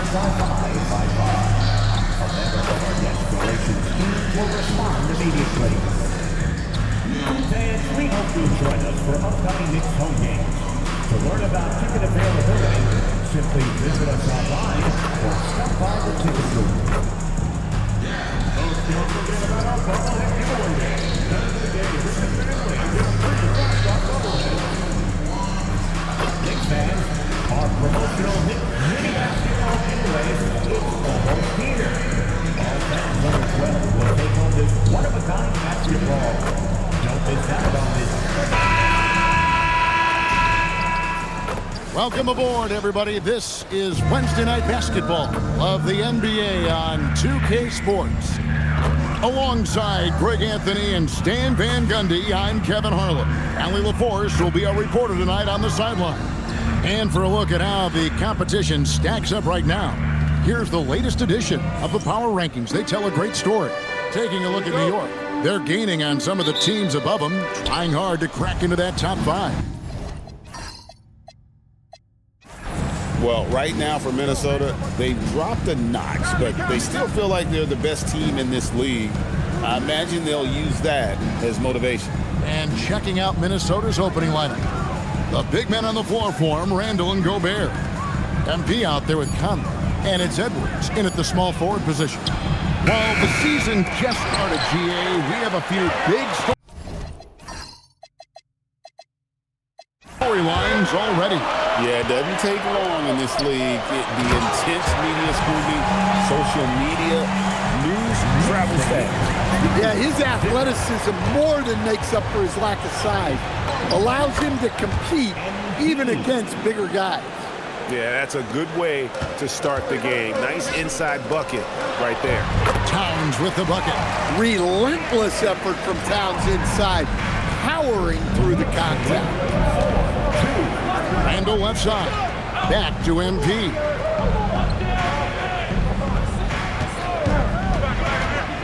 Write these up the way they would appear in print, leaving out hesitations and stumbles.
A member of our guest relations team will respond immediately. Fans, we hope you'll join us for upcoming Knicks home games. To learn about ticket availability, simply visit us online or stop by the ticket booth. Don't forget about our bobblehead giveaway day. None of the game is family. You'll free to rock our bobblehead. Knicks fans, our promotional Knicks mini basketball giveaways is almost here. All fans under 12 will take home this one-of-a-kind basketball. Don't miss out on this. Welcome aboard, everybody. This is Wednesday Night Basketball of the NBA on 2K Sports. Alongside Greg Anthony and Stan Van Gundy, I'm Kevin Harlan. Allie LaForce will be our reporter tonight on the sideline. And for a look at how the competition stacks up right now, here's the latest edition of the Power Rankings. They tell a great story. Taking a look at New York, they're gaining on some of the teams above them, trying hard to crack into that top 5. Well, right now for Minnesota, they dropped a notch, but they still feel like they're the best team in this league. I imagine they'll use that as motivation. And checking out Minnesota's opening lineup. The big men on the floor for him, Randall and Gobert. MP out there with Conley. And it's Edwards in at the small forward position. While the season just started, GA, we have a few big storylines already. Yeah, it doesn't take long in this league. The intense media scrutiny, social media, news travels fast. Yeah, his athleticism more than makes up for his lack of size. Allows him to compete even against bigger guys. Yeah, that's a good way to start the game. Nice inside bucket right there. Towns with the bucket. Relentless effort from Towns inside, powering through the contact. Randall left side. Back to MP.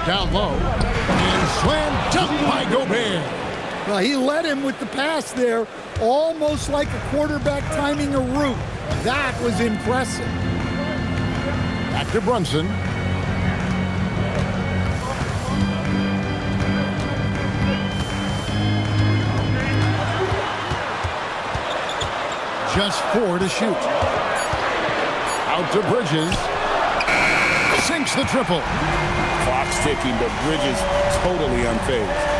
Down low. And slam dunk by Gobert. Well, he led him with the pass there, almost like a quarterback timing a route. That was impressive. Back to Brunson. Just 4 to shoot. Out to Bridges. Sinks the triple. Clock's ticking, but Bridges totally unfazed.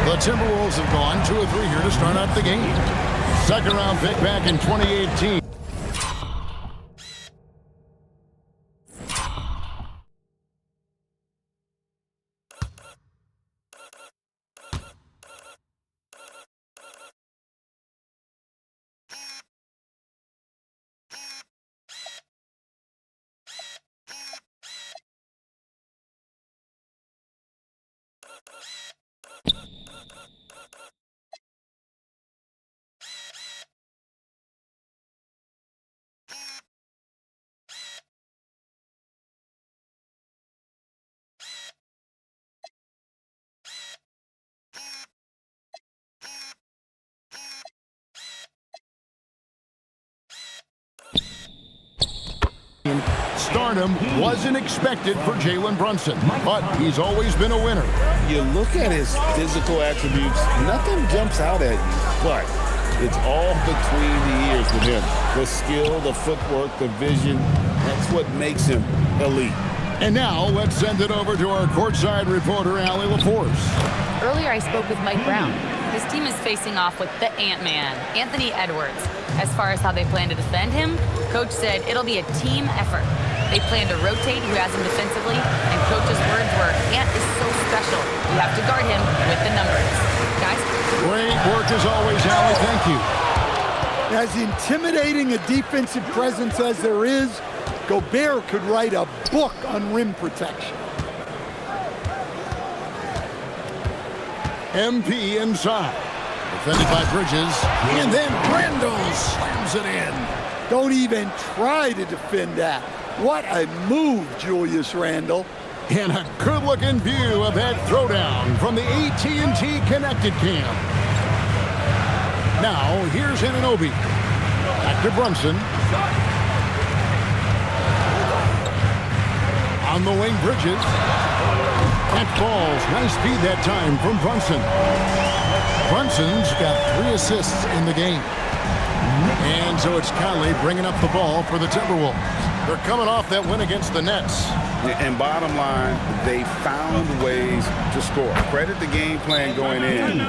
The Timberwolves have gone 2 of 3 here to start out the game. Second round pick back in 2018. Stardom wasn't expected for Jalen Brunson, but he's always been a winner. You look at his physical attributes, nothing jumps out at you, but it's all between the ears with him. The skill, the footwork, the vision, that's what makes him elite. And now let's send it over to our courtside reporter, Allie LaForce. Earlier I spoke with Mike Brown. His team is facing off with the Ant-Man, Anthony Edwards. As far as how they plan to defend him, Coach said it'll be a team effort. They plan to rotate who has him defensively, and Coach's words were, Ant is so special. You have to guard him with the numbers. Guys? Great work as always, Allie. Thank you. As intimidating a defensive presence as there is, Gobert could write a book on rim protection. MP inside. Defended by Bridges. And then Randall slams it in. Don't even try to defend that. What a move, Julius Randle. And a good-looking view of that throwdown from the AT&T Connected Cam. Now, here's Anunoby. Back to Brunson. On the wing, Bridges. Catch balls. Nice speed that time from Brunson. Brunson's got 3 assists in the game. And so it's Conley bringing up the ball for the Timberwolves. They're coming off that win against the Nets. And bottom line, they found ways to score. Credit the game plan going in.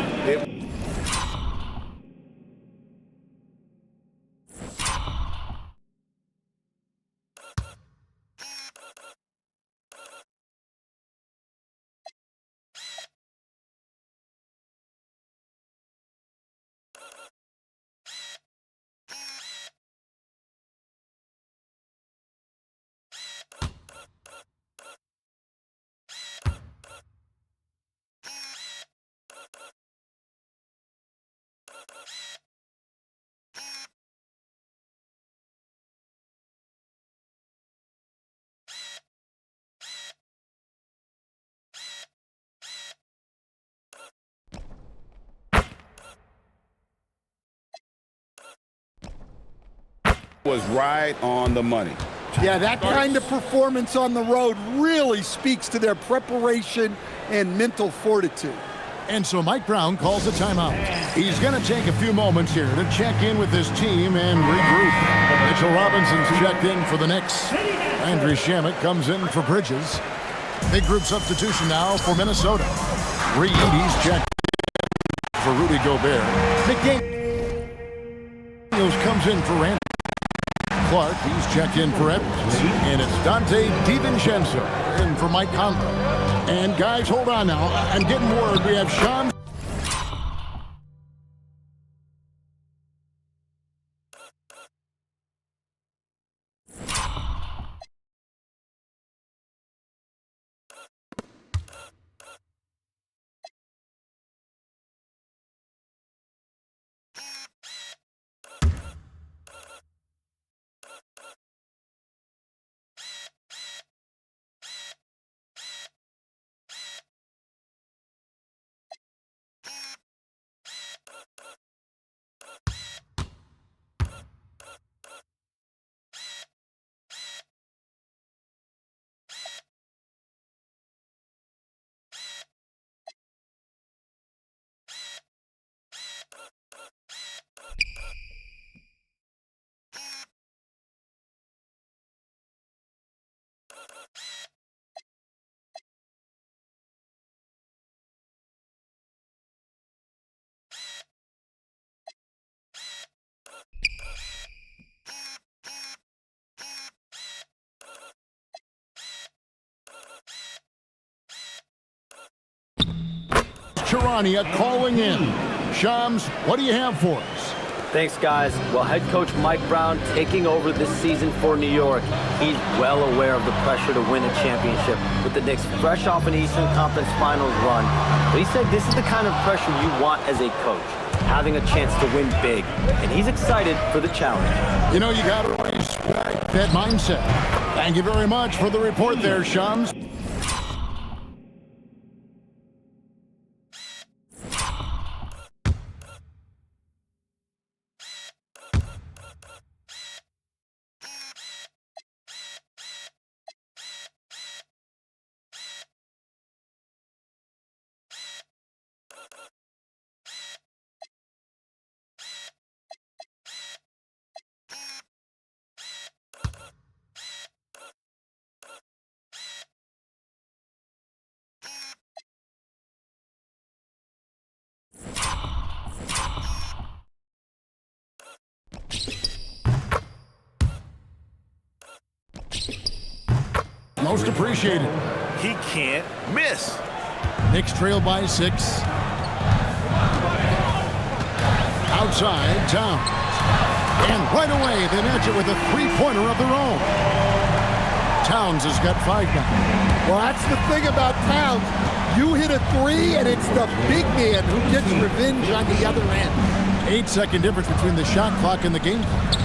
Was right on the money. Yeah, that kind of performance on the road really speaks to their preparation and mental fortitude. And so Mike Brown calls a timeout. He's going to take a few moments here to check in with his team and regroup. Mitchell Robinson's checked in for the Knicks. Andrew Shamet comes in for Bridges. Big group substitution now for Minnesota. Reed, he's checked in for Rudy Gobert. McDaniels comes in for Randy Clark. He's checked in for Edwards. And it's Dante DiVincenzo in for Mike Conley. And guys, hold on now. I'm getting word we have Sean. Charania calling in. Shams, what do you have for us? Thanks, guys. Well, head coach Mike Brown taking over this season for New York. He's well aware of the pressure to win a championship with the Knicks fresh off an Eastern Conference Finals run. But he said this is the kind of pressure you want as a coach, having a chance to win big. And he's excited for the challenge. You know, you got to respect that mindset. Thank you very much for the report there, Shams. Most appreciated. He can't miss. Knicks trail by 6. Outside, Towns. And right away, they match it with a three-pointer of their own. Towns has got 5 now. Well, that's the thing about Towns. You hit a 3, and it's the big man who gets revenge on the other end. 8-second difference between the shot clock and the game clock.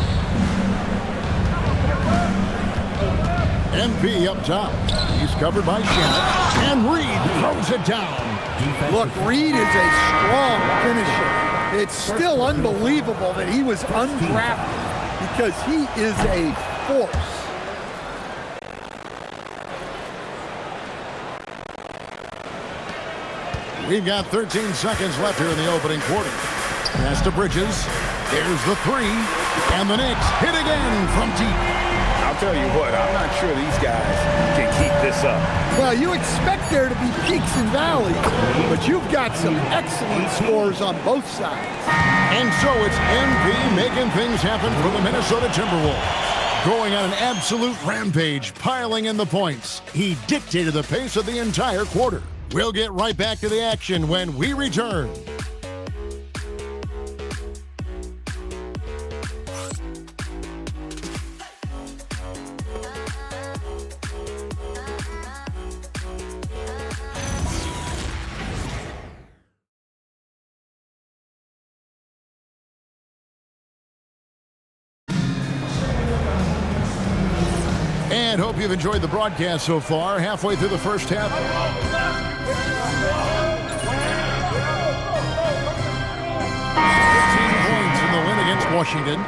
MP up top. He's covered by Shamet. And Reed throws it down. Look, Reed is a strong finisher. It's still unbelievable that he was undrafted because he is a force. We've got 13 seconds left here in the opening quarter. Pass to Bridges. There's the three. And the Knicks hit again from deep. I'll tell you what, I'm not sure these guys can keep this up. Well, you expect there to be peaks and valleys, but you've got some excellent scores on both sides. And so it's MP making things happen for the Minnesota Timberwolves. Going on an absolute rampage, piling in the points. He dictated the pace of the entire quarter. We'll get right back to the action when we return. And hope you've enjoyed the broadcast so far. Halfway through the first half. 15 points in the win against Washington.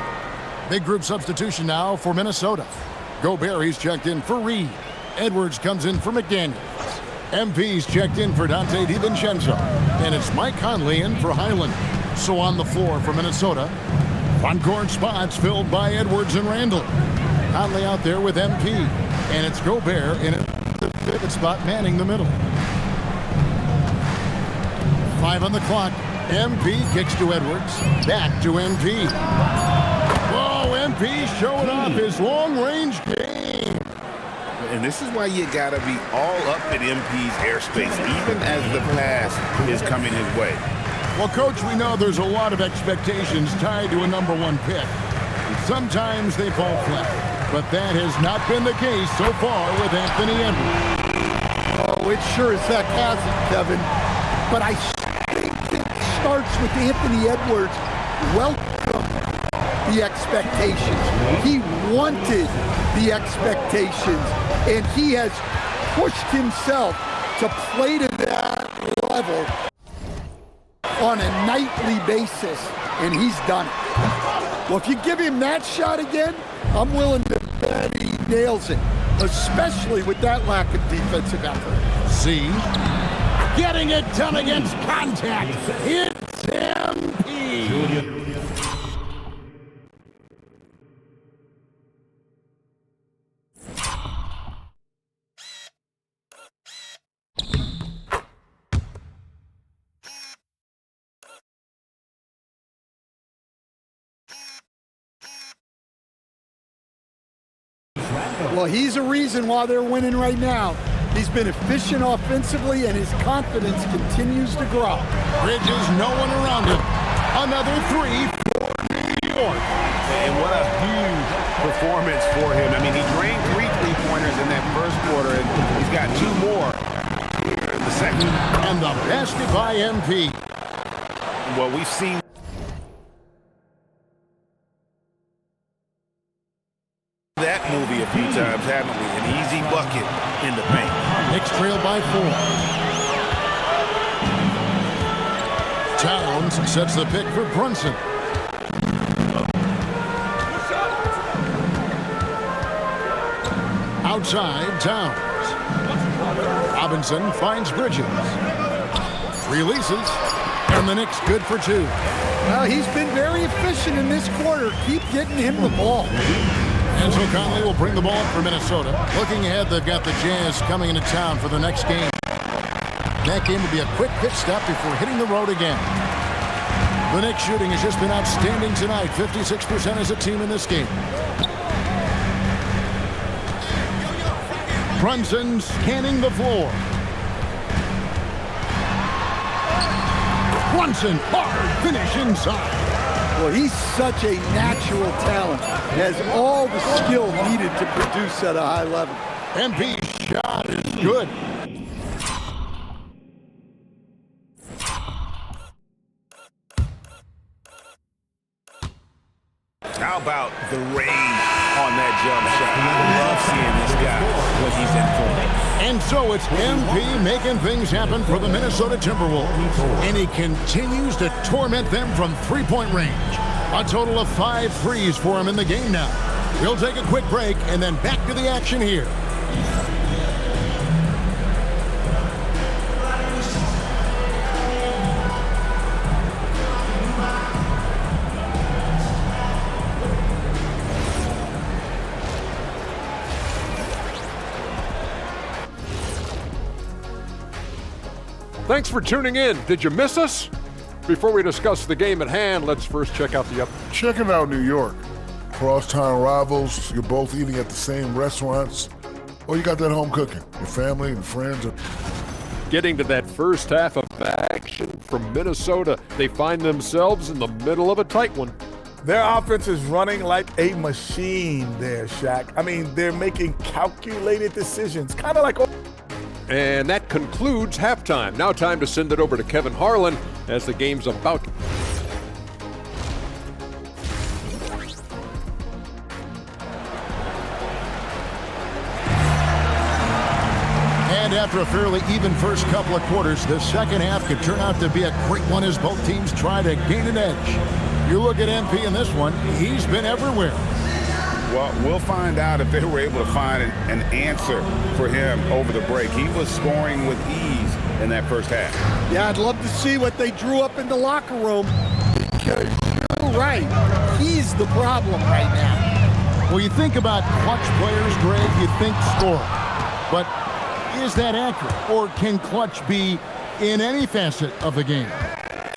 Big group substitution now for Minnesota. Gobert, he's checked in for Reed. Edwards comes in for McDaniels. MP's checked in for Dante DiVincenzo. And it's Mike Conley in for Highland. So on the floor for Minnesota, front court spots filled by Edwards and Randall. Conley out there with MP, and it's Gobert in a pivot spot manning the middle. 5 on the clock. MP kicks to Edwards. Back to MP. Whoa, MP showing off his long-range game. And this is why you got to be all up in MP's airspace, even as the pass is coming his way. Well, Coach, we know there's a lot of expectations tied to a #1 pick. And sometimes they fall flat. But that has not been the case so far with Anthony Edwards. Oh, it sure as heck hasn't, Kevin. But I think it starts with Anthony Edwards. Welcome the expectations. He wanted the expectations, and he has pushed himself to play to that level on a nightly basis, and he's done it. Well, if you give him that shot again, I'm willing to bet he nails it, especially with that lack of defensive effort. See? Getting it done against contact. It's MP. Well, he's a reason why they're winning right now. He's been efficient offensively, and his confidence continues to grow. Bridges, no one around him. Another three for New York. And what a huge performance for him. I mean, he drained 3 3-pointers in that first quarter, and he's got 2 more here in the second. And the basket by MP. Well, we've seen that movie a few times, haven't we? An easy bucket in the paint. Knicks trail by 4. Towns sets the pick for Brunson. Outside, Towns. Robinson finds Bridges. Releases. And the Knicks good for 2. Well, he's been very efficient in this quarter. Keep getting him the ball. And so Conley will bring the ball up for Minnesota. Looking ahead, they've got the Jazz coming into town for the next game. That game will be a quick pit stop before hitting the road again. The Knicks shooting has just been outstanding tonight. 56% as a team in this game. Brunson scanning the floor. Brunson, hard finish inside. Well, he's such a natural talent. He has all the skill needed to produce at a high level. MP's shot is good. How about the range on that jump shot? I love seeing this guy when he's in form. And so it's MP making things happen for the Minnesota Timberwolves. And he continues to torment them from three-point range. A total of 5 threes for him in the game now. We'll take a quick break and then back to the action here. Thanks for tuning in. Did you miss us? Before we discuss the game at hand, let's first check out the Checking out New York. Crosstown rivals, you're both eating at the same restaurants, or you got that home cooking. Your family and friends are... Getting to that first half of action from Minnesota, they find themselves in the middle of a tight one. Their offense is running like a machine there, Shaq. I mean, they're making calculated decisions, kind of like... And that concludes halftime. Now time to send it over to Kevin Harlan as the game's about to... And after a fairly even first couple of quarters, the second half could turn out to be a great one as both teams try to gain an edge. You look at MP in this one, he's been everywhere. Well, we'll find out if they were able to find an answer for him over the break. He was scoring with ease in that first half. Yeah, I'd love to see what they drew up in the locker room. Because you're right, he's the problem right now. Well, you think about clutch players, Greg, you think score. But is that accurate? Or can clutch be in any facet of the game?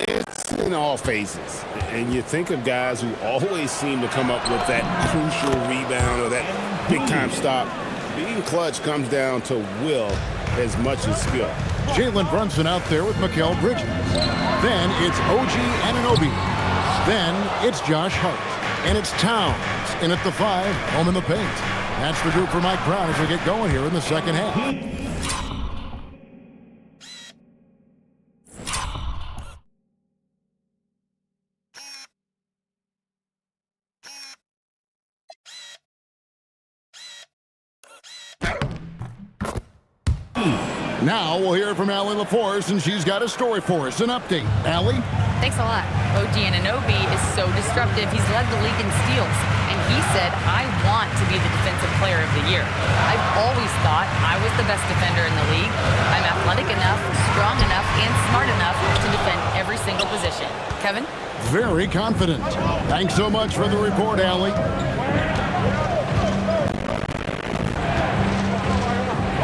It's in all phases. And you think of guys who always seem to come up with that crucial rebound or that big-time stop. Being clutch comes down to will as much as skill. Jalen Brunson out there with Mikal Bridges. Then it's OG Anunoby. Then it's Josh Hart. And it's Towns in at the 5, home in the paint. That's the group for Mike Brown as we get going here in the second half. Now we'll hear from Allie LaForce, and she's got a story for us. An update. Allie? Thanks a lot. OG Anunoby is so disruptive. He's led the league in steals. And he said, I want to be the defensive player of the year. I've always thought I was the best defender in the league. I'm athletic enough, strong enough, and smart enough to defend every single position. Kevin? Very confident. Thanks so much for the report, Allie.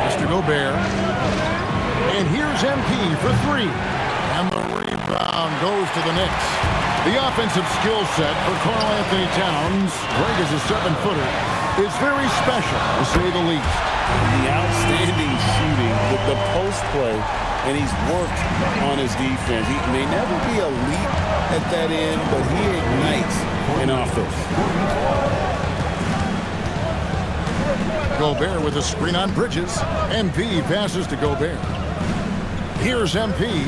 Mr. Gobert. And here's MP for 3. And the rebound goes to the Knicks. The offensive skill set for Karl Anthony Towns, Greg is a 7-footer, is very special, to say the least. The outstanding shooting, the post play, and he's worked on his defense. He may never be elite at that end, but he ignites an offense. Gobert with a screen on Bridges. MP passes to Gobert. Here's MP.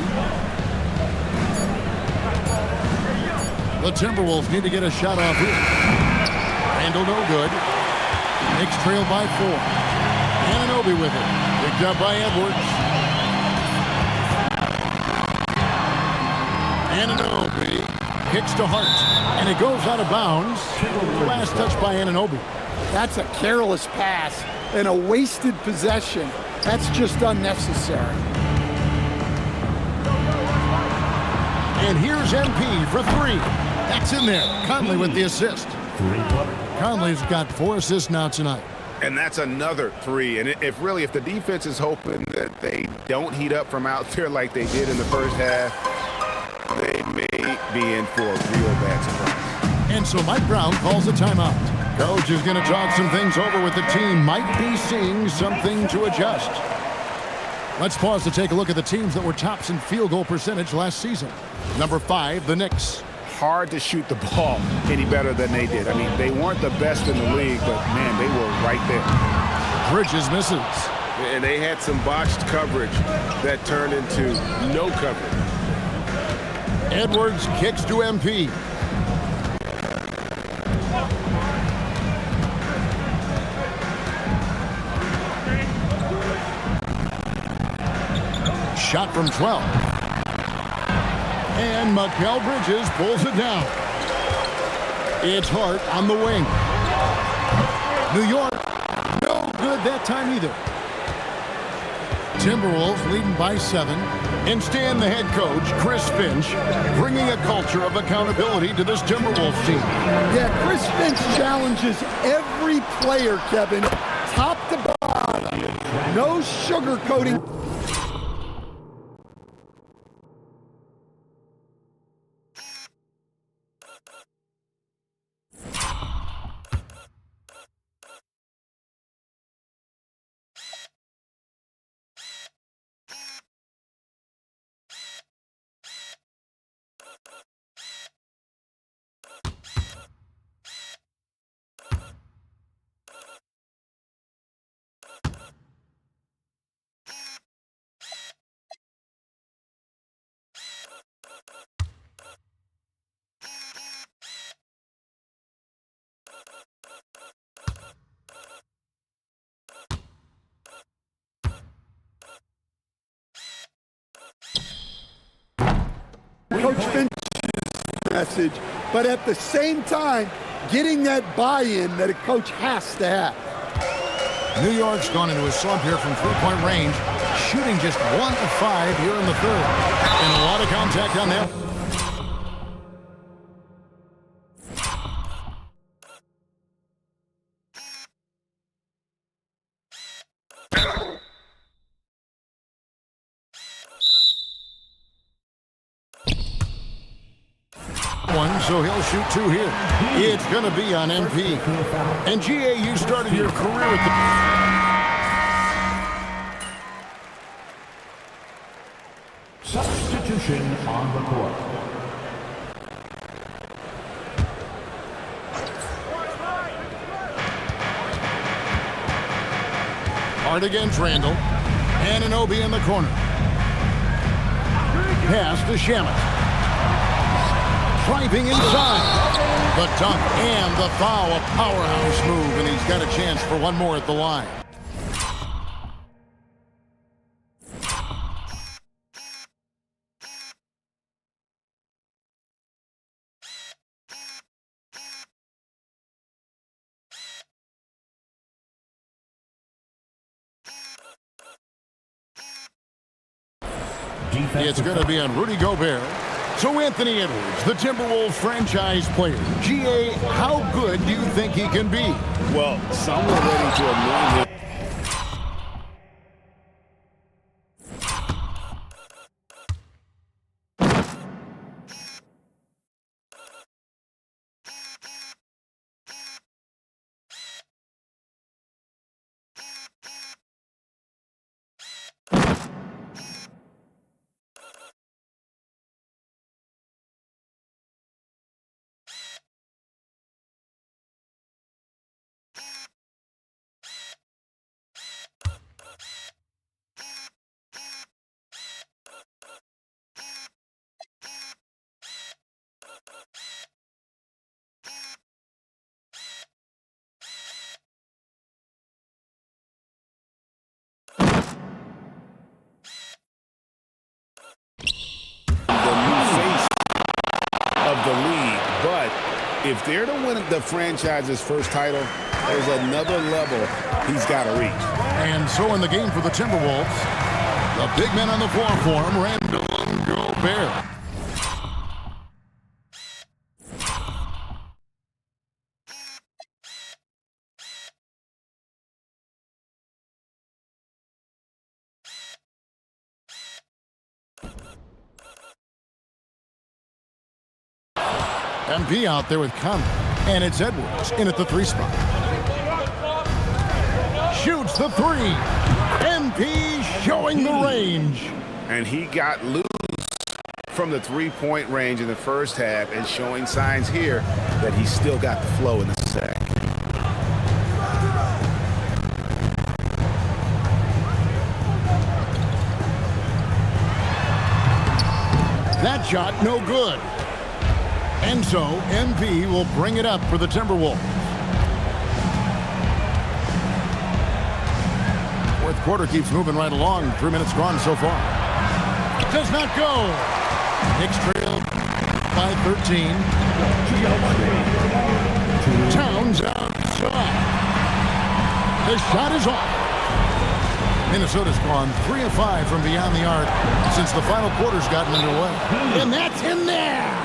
The Timberwolves need to get a shot off here. Randall no good. Knicks trail by 4. Anunoby with it. Picked up by Edwards. Anunoby kicks to Hart. And it goes out of bounds. Last touch by Anunoby. That's a careless pass and a wasted possession. That's just unnecessary. And here's MP for 3. That's in there. Conley with the assist. Conley's got 4 assists now tonight. And that's another 3. And if the defense is hoping that they don't heat up from out there like they did in the first half, they may be in for a real bad surprise. And so Mike Brown calls a timeout. Coach is going to talk some things over with the team. Might be seeing something to adjust. Let's pause to take a look at the teams that were tops in field goal percentage last season. Number 5, the Knicks. Hard to shoot the ball any better than they did. I mean, they weren't the best in the league, but, man, they were right there. Bridges misses. And they had some botched coverage that turned into no coverage. Edwards kicks to MP. Shot from 12. And Mikal Bridges pulls it down. It's Hart on the wing. New York, no good that time either. Timberwolves leading by 7. And Stan, the head coach, Chris Finch, bringing a culture of accountability to this Timberwolves team. Yeah, Chris Finch challenges every player, Kevin, top to bottom. No sugarcoating. Coach Finch's message, but at the same time, getting that buy-in that a coach has to have. New York's gone into a slump here from three-point range, shooting just 1 of 5 here in the third. And a lot of contact on that. One, so he'll shoot 2 here. It's going to be on MP. And GA, you started your career with the... Substitution on the court. Hard against Randall. Anunoby in the corner. Pass to Shamet. Driving inside. The dunk and the foul. A powerhouse move, and he's got a chance for one more at the line. It's going to be on Rudy Gobert. So Anthony Edwards, the Timberwolves franchise player. GA, how good do you think he can be? Well, some were ready to anoint him. The league, but if they're to win the franchise's first title, there's another level he's got to reach. And so in the game for the Timberwolves, the big men on the floor for him, Randall and Gobert. MP out there with Conley, and it's Edwards in at the 3 spot. Shoots the 3. MP showing the range. And he got loose from the 3-point range in the first half and showing signs here that he's still got the flow in the sack. That shot no good. And so, MP will bring it up for the Timberwolves. Fourth quarter keeps moving right along. 3 minutes gone so far. Does not go. Knicks trail by 13. Towns outside. The shot is off. Minnesota's gone 3 of 5 from beyond the arc since the final quarter's gotten underway. And that's in there.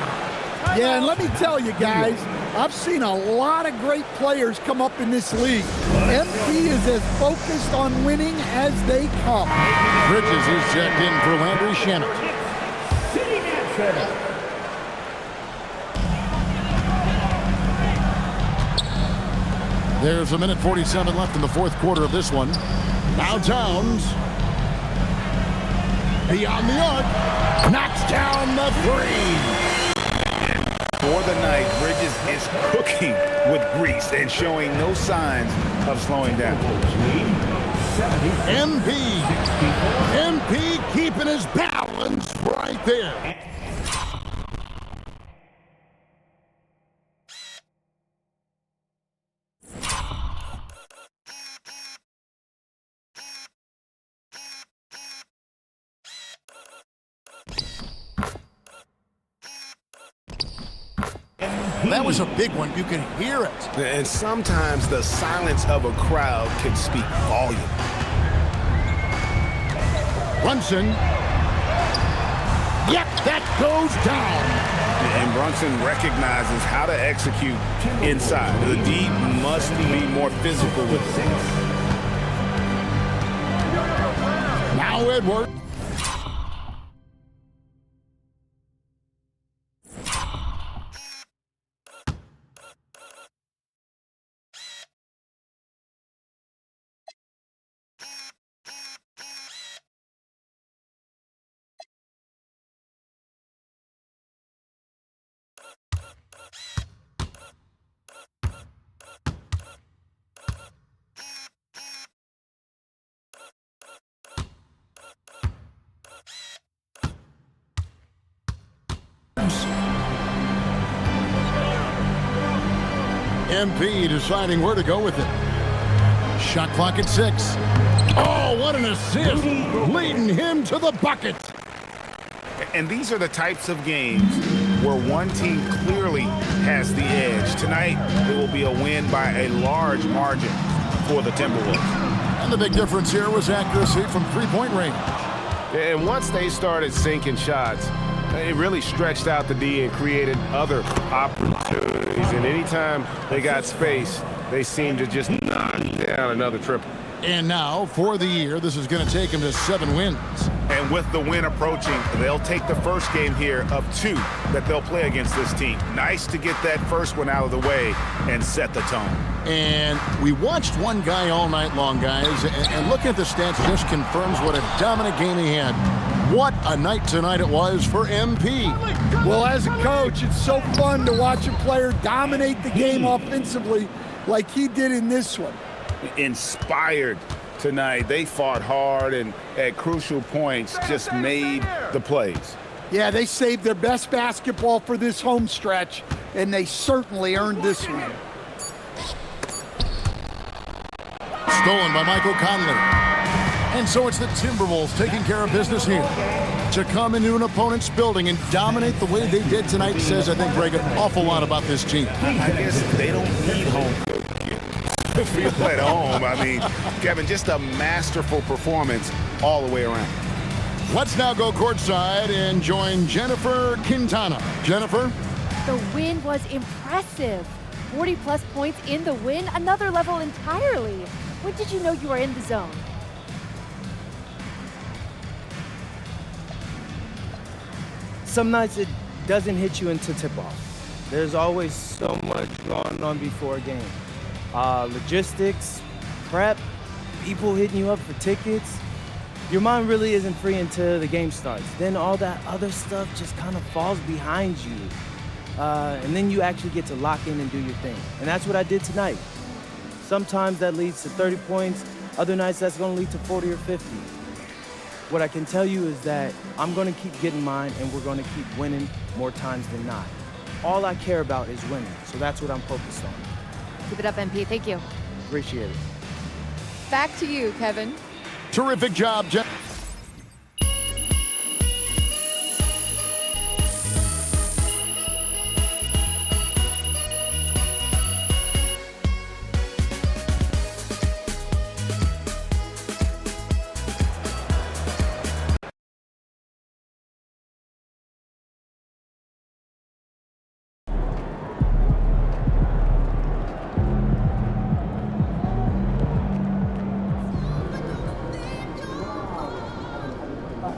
Yeah, and let me tell you guys, I've seen a lot of great players come up in this league. MP is as focused on winning as they come. Bridges is checked in for Landry Shamet. Sitting at center. There's a minute 47 left in the fourth quarter of this one. Now Towns. Beyond the arc. Knocks down the 3. For the night, Bridges is cooking with grease and showing no signs of slowing down. MP keeping his balance right there. That was a big one. You can hear it. And sometimes the silence of a crowd can speak volume. Brunson. Yep, that goes down. And Brunson recognizes how to execute inside. The D must be more physical with it. Now Edwards. MP deciding where to go with it. Shot clock at 6. Oh, what an assist! Leading him to the bucket. And these are the types of games where one team clearly has the edge. Tonight, it will be a win by a large margin for the Timberwolves. And the big difference here was accuracy from three-point range. And once they started sinking shots, it really stretched out the D and created other opportunities. And anytime they got space, they seemed to just knock down another triple. And now, for the year, this is going to take him to 7 wins. And with the win approaching, they'll take the first game here of 2 that they'll play against this team. Nice to get that first one out of the way and set the tone. And we watched one guy all night long, guys, and looking at the stats just confirms what a dominant game he had. What a night tonight it was for MP. Well, as a coach, it's so fun to watch a player dominate the game offensively like he did in this one. Inspired tonight. They fought hard and at crucial points just made the plays. Yeah, they saved their best basketball for this home stretch, and they certainly earned this one. Stolen by Michael Conley. And so it's the Timberwolves taking care of business here. To come into an opponent's building and dominate the way they did tonight says, I think, Greg, an awful lot about this team. I guess they don't need home court to feel at home. I mean, Kevin, just a masterful performance all the way around. Let's now go courtside and join Jennifer Quintana. Jennifer? The win was impressive. 40-plus points in the win, another level entirely. When did you know you were in the zone? Some nights it doesn't hit you until tip-off. There's always so much going on before a game. Logistics, prep, people hitting you up for tickets. Your mind really isn't free until the game starts. Then all that other stuff just kind of falls behind you. And then you actually get to lock in and do your thing. And that's what I did tonight. Sometimes that leads to 30 points. Other nights that's going to lead to 40 or 50. What I can tell you is that I'm going to keep getting mine, and we're going to keep winning more times than not. All I care about is winning, so that's what I'm focused on. Keep it up, MP. Thank you. Appreciate it. Back to you, Kevin. Terrific job, Jeff.